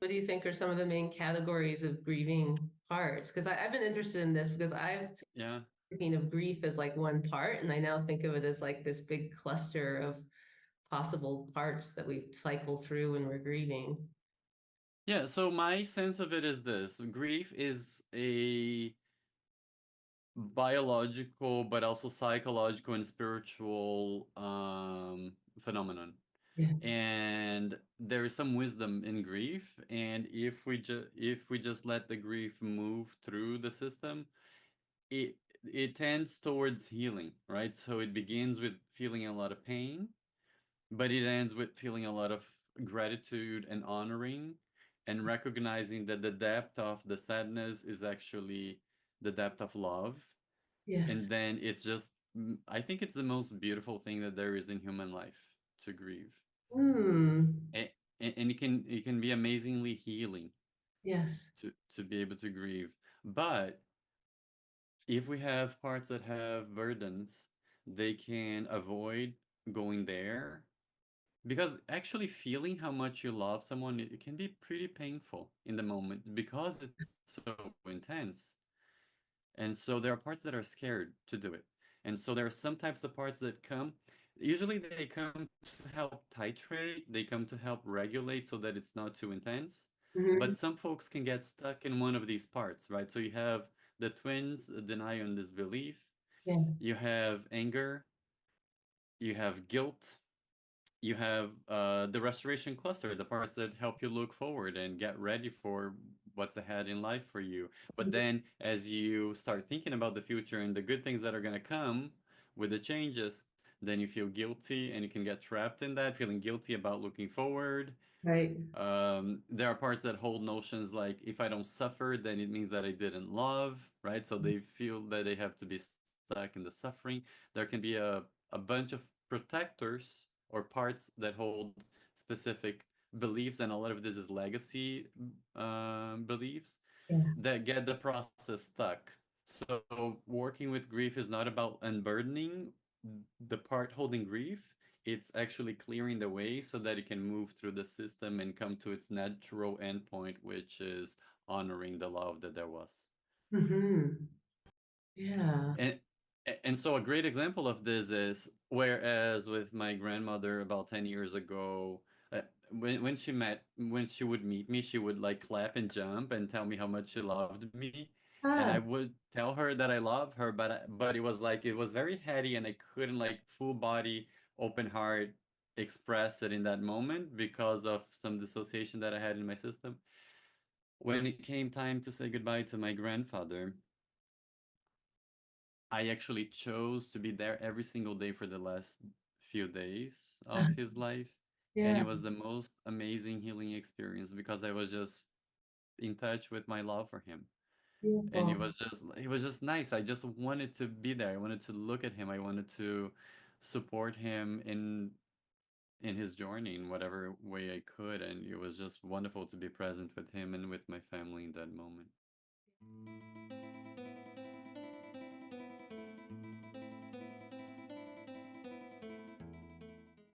what do you think are some of the main categories of grieving parts? Because I've been interested in this because I've Yeah. thinking of grief as like one part, and I now think of it as like this big cluster of possible parts that we cycle through when we're grieving. Yeah, so my sense of it is this. Grief is a biological but also psychological and spiritual phenomenon. Yeah. And there is some wisdom in grief, and if we just let the grief move through the system, it tends towards healing, right? So it begins with feeling a lot of pain, but it ends with feeling a lot of gratitude and honoring and recognizing that the depth of the sadness is actually the depth of love. And Yes. then it's just, I think it's the most beautiful thing that there is in human life, to grieve. Hmm. And, and it can be amazingly healing Yes. to be able to grieve. But if we have parts that have burdens, they can avoid going there. Because actually feeling how much you love someone, it can be pretty painful in the moment because it's so intense. And so there are parts that are scared to do it. And so there are some types of parts that come, usually they come to help titrate, they come to help regulate so that it's not too intense. Hmm. But some folks can get stuck in one of these parts, right? So you have the twins, denial and disbelief, Yes. you have anger, you have guilt, you have the restoration cluster, the parts that help you look forward and get ready for what's ahead in life for you. But then as you start thinking about the future and the good things that are going to come with the changes, then you feel guilty and you can get trapped in that, feeling guilty about looking forward. Right. There are parts that hold notions like if I don't suffer, then it means that I didn't love, right? So they feel that they have to be stuck in the suffering. There can be a bunch of protectors or parts that hold specific beliefs, and a lot of this is legacy beliefs Yeah. that get the process stuck. So working with grief is not about unburdening the part holding grief. It's actually clearing the way so that it can move through the system and come to its natural endpoint, which is honoring the love that there was. Hmm. Yeah. And and so a great example of this is whereas with my grandmother about 10 years ago, when she would meet me, she would like clap and jump and tell me how much she loved me. And I Ah. would tell her that I love her, but it was like it was very heady and I couldn't like full body, open heart express it in that moment because of some dissociation that I had in my system. When it came time to say goodbye to my grandfather, I actually chose to be there every single day for the last few days of his life. And it Yeah. was the most amazing healing experience because I was just in touch with my love for him. And Beautiful. it was just nice. I just wanted to be there. I wanted to look at him. I wanted to support him in his journey in whatever way I could. And it was just wonderful to be present with him and with my family in that moment.